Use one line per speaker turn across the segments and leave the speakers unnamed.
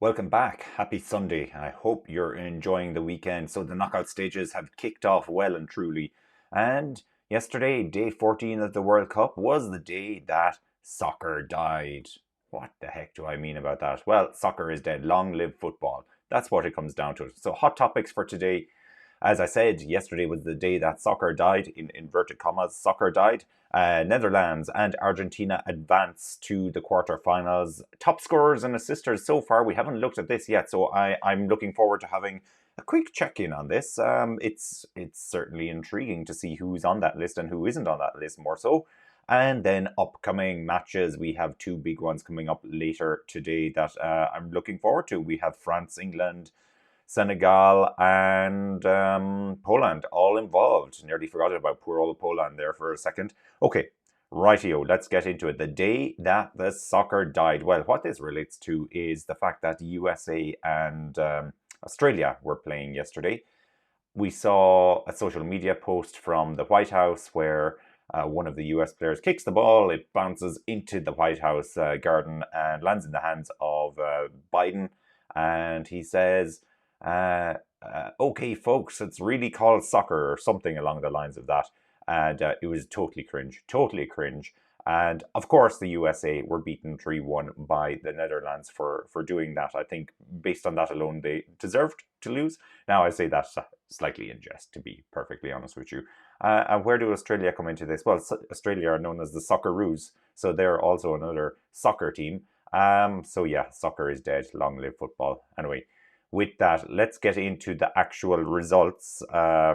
Welcome back. Happy Sunday. I hope you're enjoying the weekend. So, the knockout stages have kicked off well and truly. And yesterday, day 14 of the World Cup, was the day that soccer died. What the heck do I mean about that? Well, soccer is dead. Long live football. That's what it comes down to. So, hot topics for today. As I said, yesterday was the day that soccer died, in inverted commas, soccer died. Netherlands and Argentina advance to the quarterfinals. Top scorers and assisters so far. We haven't looked at this yet, so I'm looking forward to having a quick check-in on this. It's certainly intriguing to see who's on that list and who isn't on that list more so. And then upcoming matches, we have two big ones coming up later today that I'm looking forward to. We have France, England, Senegal, and Poland all involved. Nearly forgot about poor old Poland there for a second. Okay, rightio, let's get into it. The day that the soccer died. Well, what this relates to is the fact that USA and Australia were playing yesterday. We saw a social media post from the White House where one of the US players kicks the ball, it bounces into the White House garden and lands in the hands of Biden. And he says, okay, folks, it's really called soccer, or something along the lines of that. And it was totally cringe. And of course, the USA were beaten 3-1 by the Netherlands for doing that. I think based on that alone, they deserved to lose. Now, I say that slightly in jest, to be perfectly honest with you. And where do Australia come into this? Well, Australia are known as the Socceroos, so they're also another soccer team. So yeah, soccer is dead. Long live football. Anyway, with that, let's get into the actual results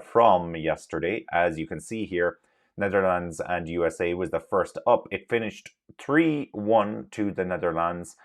from yesterday. As you can see here, Netherlands and USA was the first up. It finished 3-1 to the Netherlands.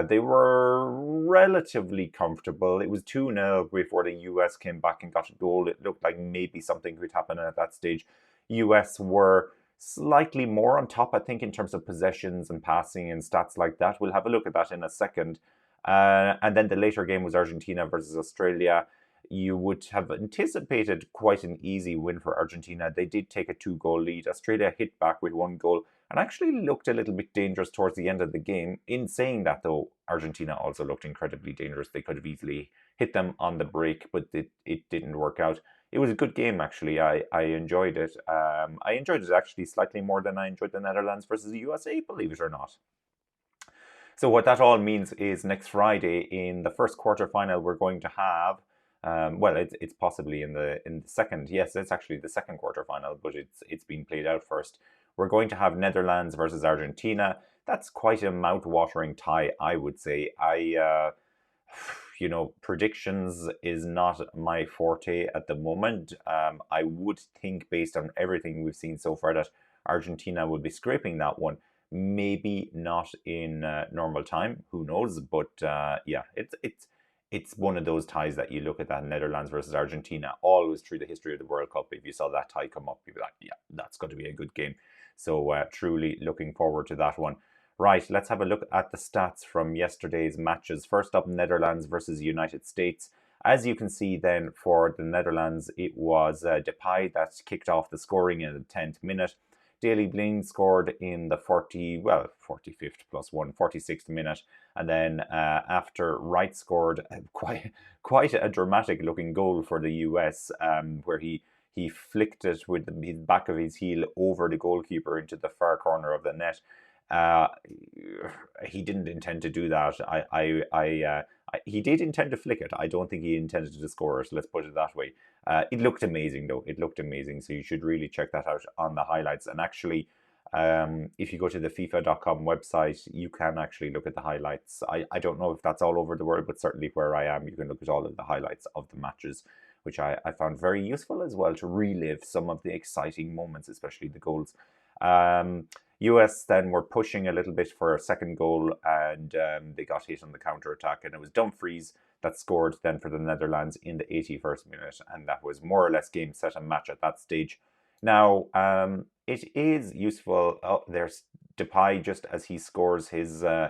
They were relatively comfortable. It was 2-0 before the US came back and got a goal. It looked like maybe something could happen at that stage. US were slightly more on top, I think, in terms of possessions and passing and stats like that. We'll have a look at that in a second. And then the later game was Argentina versus Australia. You would have anticipated quite an easy win for Argentina. They did take a 2-goal lead. Australia hit back with 1 goal and actually looked a little bit dangerous towards the end of the game. In saying that, though, Argentina also looked incredibly dangerous. They could have easily hit them on the break, but it didn't work out. It was a good game, actually. I enjoyed it. I enjoyed it actually slightly more than I enjoyed the Netherlands versus the USA, believe it or not. So what that all means is next Friday in the first quarterfinal, we're going to have, well, it's possibly in the second. Yes, it's actually the second quarterfinal, but it's been played out first. We're going to have Netherlands versus Argentina. That's quite a mouth-watering tie, I would say. Predictions is not my forte at the moment. I would think, based on everything we've seen so far, that Argentina will be scraping that one. Maybe not in normal time. Who knows? But yeah, it's one of those ties that you look at, that Netherlands versus Argentina. Always through the history of the World Cup, if you saw that tie come up, you'd be like, yeah, that's going to be a good game. So truly looking forward to that one. Right, let's have a look at the stats from yesterday's matches. First up, Netherlands versus United States. As you can see then, for the Netherlands, it was Depay that kicked off the scoring in the 10th minute. Daley Blind scored in the 45th plus 1, 46th minute. And then after, Wright scored quite a dramatic looking goal for the US, where he flicked it with the back of his heel over the goalkeeper into the far corner of the net. He didn't intend to do that. He did intend to flick it. I don't think he intended to score it. Let's put it that way. It looked amazing, though. It looked amazing. So you should really check that out on the highlights. And actually, if you go to the FIFA.com website, you can actually look at the highlights. I don't know if that's all over the world, but certainly where I am, you can look at all of the highlights of the matches, which I found very useful as well to relive some of the exciting moments, especially the goals. US then were pushing a little bit for a second goal, and they got hit on the counter-attack, and it was Dumfries that scored then for the Netherlands in the 81st minute, and that was more or less game, set, and match at that stage. Now, it is useful. Oh, there's Depay just as he scores his goal,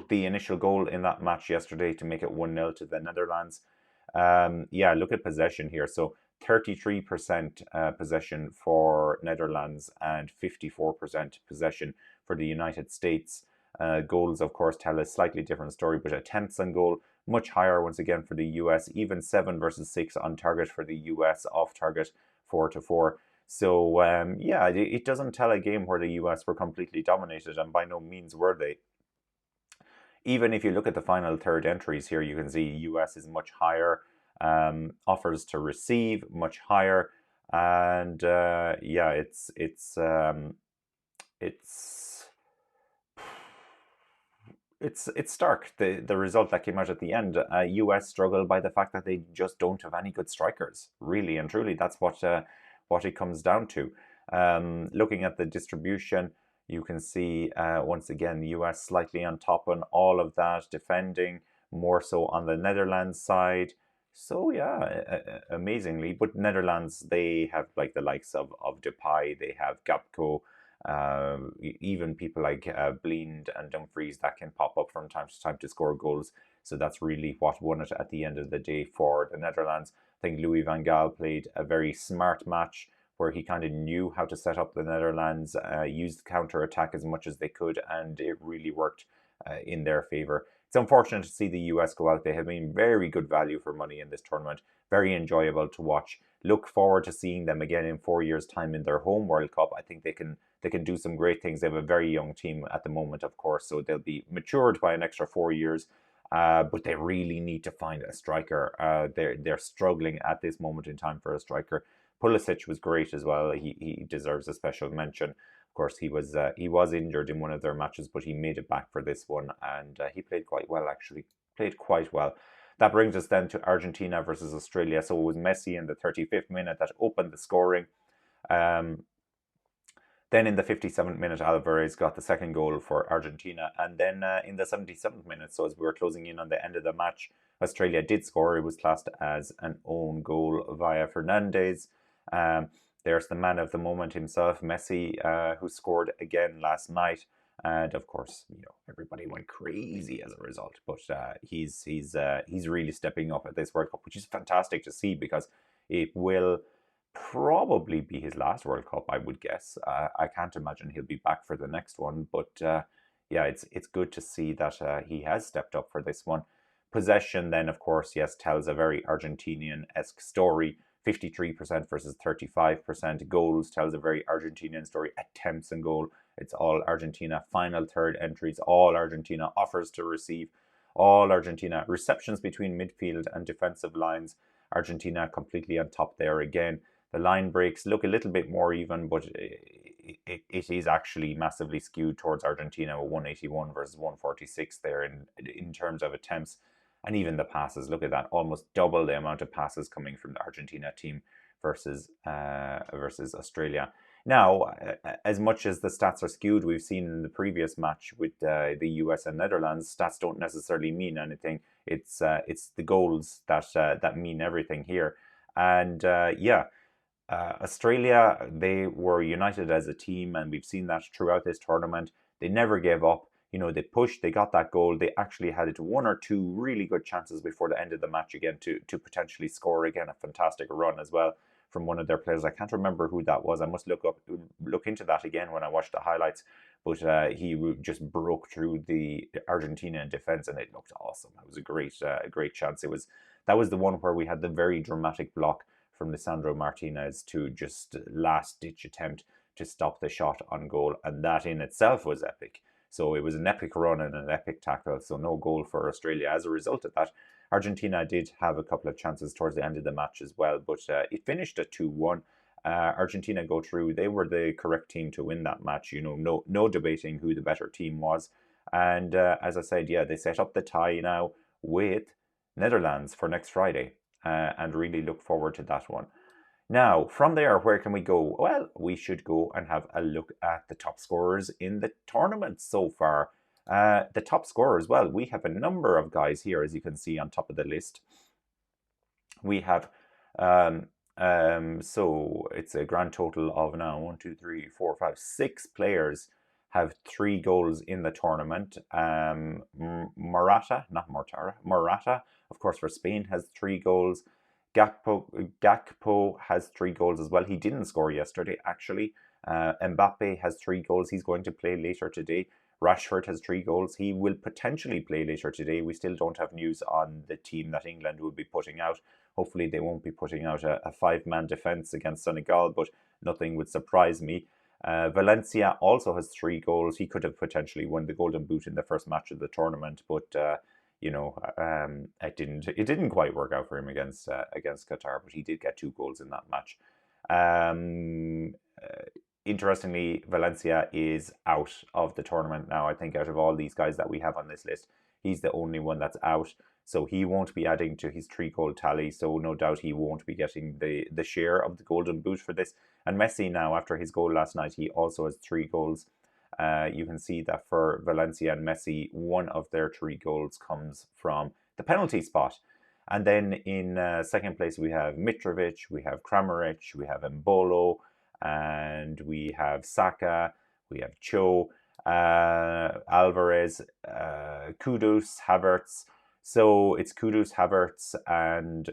the initial goal in that match yesterday to make it 1-0 to the Netherlands. Yeah, look at possession here. So 33% possession for Netherlands and 54% possession for the United States. Goals, of course, tell a slightly different story, but attempts on goal much higher once again for the US, even 7 versus 6 on target for the US, off target 4 to 4. So yeah, it doesn't tell a game where the US were completely dominated, and by no means were they. Even if you look at the final third entries here, you can see US is much higher, offers to receive much higher, and yeah, it's it's stark, the result that came out at the end. US struggle by the fact that they just don't have any good strikers, really and truly. That's what it comes down to. Looking at the distribution, you can see once again the US slightly on top on all of that, defending more so on the Netherlands side. So yeah, amazingly, but Netherlands, they have like the likes of Depay, they have Gapco, even people like Blind and Dumfries that can pop up from time to time to score goals. So that's really what won it at the end of the day for the Netherlands. I think Louis van Gaal played a very smart match where he kind of knew how to set up the Netherlands, used counter attack as much as they could, and it really worked in their favour. It's unfortunate to see the US go out. They have been very good value for money in this tournament, very enjoyable to watch. Look forward to seeing them again in 4 years' time in their home World Cup. I think they can do some great things. They have a very young team at the moment, of course, so they'll be matured by an extra 4 years. But they really need to find a striker. They're struggling at this moment in time for a striker. Pulisic was great as well. He deserves a special mention. Of course, he was injured in one of their matches, but he made it back for this one, and he played quite well, actually. Played quite well. That brings us then to Argentina versus Australia. So it was Messi in the 35th minute that opened the scoring. Then in the 57th minute, Alvarez got the second goal for Argentina. And then in the 77th minute, so as we were closing in on the end of the match, Australia did score. It was classed as an own goal via Fernandez. There's the man of the moment himself, Messi, who scored again last night. And of course, everybody went crazy as a result. But he's really stepping up at this World Cup, which is fantastic to see because it will probably be his last World Cup, I would guess. I can't imagine he'll be back for the next one. But yeah, it's good to see that he has stepped up for this one. Possession then, of course, yes, tells a very Argentinian-esque story. 53% versus 35%. Goals tells a very Argentinian story. Attempts and goal, it's all Argentina. Final third entries, all Argentina. Offers to receive, all Argentina. Receptions between midfield and defensive lines, Argentina completely on top there again. The line breaks look a little bit more even, but it is actually massively skewed towards Argentina, 181 versus 146 there in terms of attempts. And even the passes, look at that, almost double the amount of passes coming from the Argentina team versus Australia. Now, as much as the stats are skewed, we've seen in the previous match with the US and Netherlands, stats don't necessarily mean anything. It's the goals that mean everything here. And yeah, Australia, they were united as a team, and we've seen that throughout this tournament. They never gave up. They pushed, they got that goal. They actually had one or two really good chances before the end of the match again to potentially score again. A fantastic run as well from one of their players. I can't remember who that was. I must look into that again when I watch the highlights. But he just broke through the Argentinian defense, and it looked awesome. It was a great chance. That was the one where we had the very dramatic block from Lisandro Martinez to just last ditch attempt to stop the shot on goal, and that in itself was epic. So it was an epic run and an epic tackle, so no goal for Australia as a result of that. Argentina did have a couple of chances towards the end of the match as well, but it finished at 2-1. Argentina go through. They were the correct team to win that match. No debating who the better team was. And as I said, yeah, they set up the tie now with Netherlands for next Friday, and really look forward to that one. Now, from there, where can we go? Well, we should go and have a look at the top scorers in the tournament so far. The top scorers, well, we have a number of guys here, as you can see on top of the list. We have, so it's a grand total of now 1, 2, 3, 4, 5, 6 players have 3 goals in the tournament. Morata, of course, for Spain has 3 goals. Gakpo has 3 goals as well. He didn't score yesterday, actually. Mbappe has 3 goals. He's going to play later today. Rashford has 3 goals. He will potentially play later today. We still don't have news on the team that England will be putting out. Hopefully they won't be putting out a 5-man defence against Senegal, but nothing would surprise me. Valencia also has 3 goals. He could have potentially won the Golden Boot in the first match of the tournament, but it didn't quite work out for him against Qatar. But he did get 2 goals in that match. Interestingly, Valencia is out of the tournament now. I think out of all these guys that we have on this list, he's the only one that's out. So he won't be adding to his 3-goal tally. So no doubt he won't be getting the share of the Golden Boot for this. And Messi now, after his goal last night, he also has 3 goals. You can see that for Valencia and Messi, one of their 3 goals comes from the penalty spot. And then in second place, we have Mitrovic, we have Kramaric, we have Embolo, and we have Saka, we have Cho, Alvarez, Kudus, Havertz. So it's Kudus, Havertz, and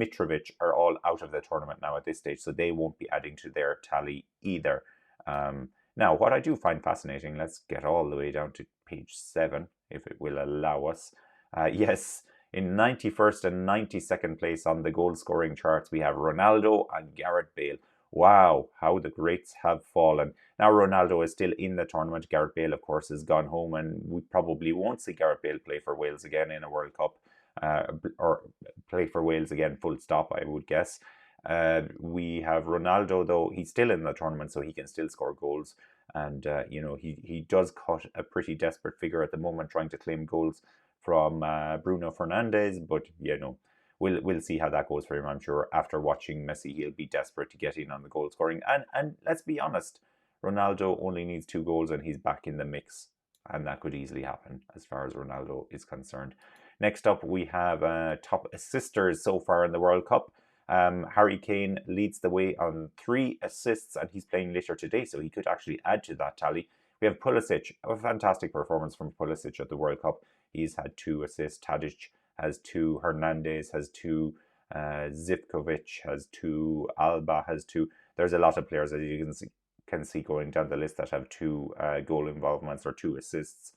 Mitrovic are all out of the tournament now at this stage, so they won't be adding to their tally either. Now, what I do find fascinating, let's get all the way down to page 7, if it will allow us. Yes, in 91st and 92nd place on the goal-scoring charts, we have Ronaldo and Gareth Bale. Wow, how the greats have fallen. Now, Ronaldo is still in the tournament. Gareth Bale, of course, has gone home, and we probably won't see Gareth Bale play for Wales again in a World Cup, or play for Wales again, full stop, I would guess. We have Ronaldo, though. He's still in the tournament, so he can still score goals. And, he does cut a pretty desperate figure at the moment, trying to claim goals from Bruno Fernandes, but, We'll see how that goes for him. I'm sure after watching Messi, he'll be desperate to get in on the goal scoring. And let's be honest, Ronaldo only needs 2 goals and he's back in the mix. And that could easily happen as far as Ronaldo is concerned. Next up, we have top assisters so far in the World Cup. Harry Kane leads the way on 3 assists, and he's playing later today, so he could actually add to that tally. We have Pulisic, a fantastic performance from Pulisic at the World Cup. He's had 2 assists. Tadic has 2, Hernandez has 2, Zivkovic has 2, Alba has 2. There's a lot of players, as you can see going down the list, that have 2 goal involvements or 2 assists.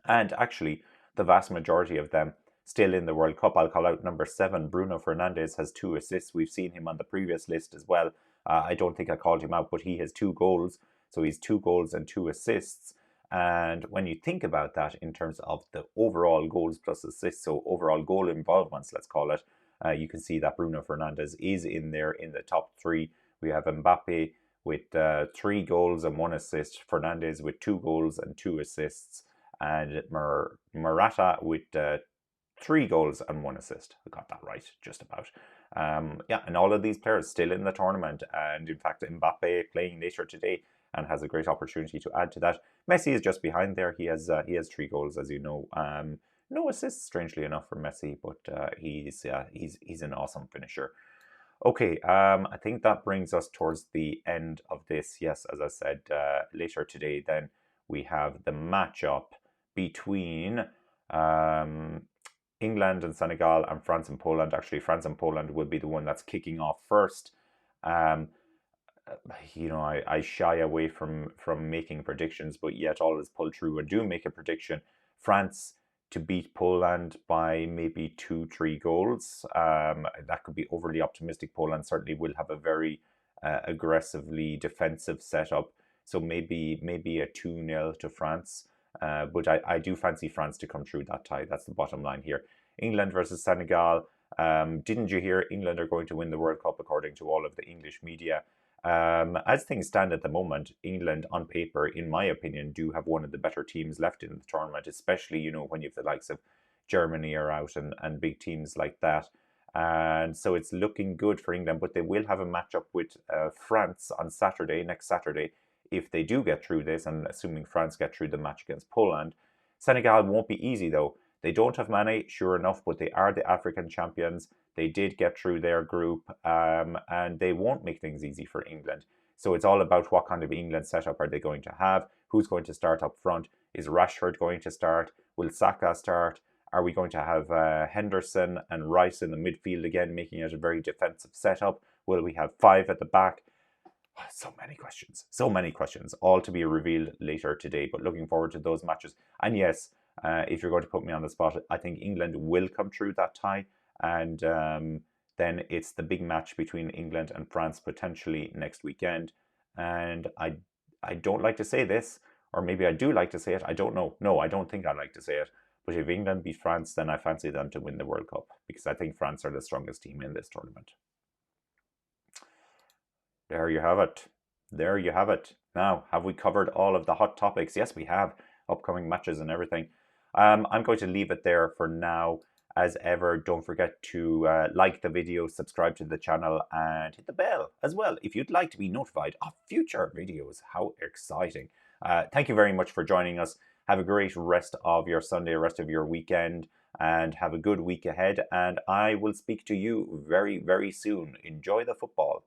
And actually, the vast majority of them still in the World Cup. I'll call out number 7, Bruno Fernandes has 2 assists. We've seen him on the previous list as well. I don't think I called him out, but he has 2 goals. So he's 2 goals and 2 assists. And when you think about that in terms of the overall goals plus assists, so overall goal involvements, let's call it, you can see that Bruno Fernandes is in there in the top 3. We have Mbappe with 3 goals and 1 assist, Fernandes with 2 goals and 2 assists, and Morata with 3 goals and 1 assist. I got that right, just about. And all of these players still in the tournament, and in fact Mbappe playing later today and has a great opportunity to add to that. Messi is just behind there. He has 3 goals, as you know. No assists, strangely enough, for Messi, but he's an awesome finisher. Okay, I think that brings us towards the end of this. Yes, as I said, later today, then we have the matchup between England and Senegal and France and Poland. Actually, France and Poland will be the one that's kicking off first. I shy away from making predictions, but yet always pull through and do make a prediction. France to beat Poland by maybe 2-3 goals. That could be overly optimistic. Poland certainly will have a very aggressively defensive setup, so maybe a 2-0 to France. But I do fancy France to come through that tie. That's the bottom line here. England versus Senegal. Didn't you hear England are going to win the World Cup according to all of the English media? As things stand at the moment, England on paper, in my opinion, do have one of the better teams left in the tournament, especially, when you have the likes of Germany are out and big teams like that. And so it's looking good for England, but they will have a matchup with France on next Saturday, if they do get through this, and assuming France get through the match against Poland. Senegal won't be easy, though. They don't have Mane, sure enough, but they are the African champions. They did get through their group, and they won't make things easy for England. So it's all about what kind of England setup are they going to have? Who's going to start up front? Is Rashford going to start? Will Saka start? Are we going to have Henderson and Rice in the midfield again, making it a very defensive setup? Will we have 5 at the back? So many questions. So many questions, all to be revealed later today. But looking forward to those matches. And yes, if you're going to put me on the spot, I think England will come through that tie. And then it's the big match between England and France potentially next weekend. And I don't like to say this, or maybe I do like to say it. I don't know. No, I don't think I like to say it. But if England beat France, then I fancy them to win the World Cup because I think France are the strongest team in this tournament. There you have it. There you have it. Now, have we covered all of the hot topics? Yes, we have. Upcoming matches and everything. I'm going to leave it there for now. As ever, don't forget to like the video, subscribe to the channel, and hit the bell as well if you'd like to be notified of future videos. How exciting. Thank you very much for joining us. Have a great rest of your Sunday, rest of your weekend, and have a good week ahead. And I will speak to you very, very soon. Enjoy the football.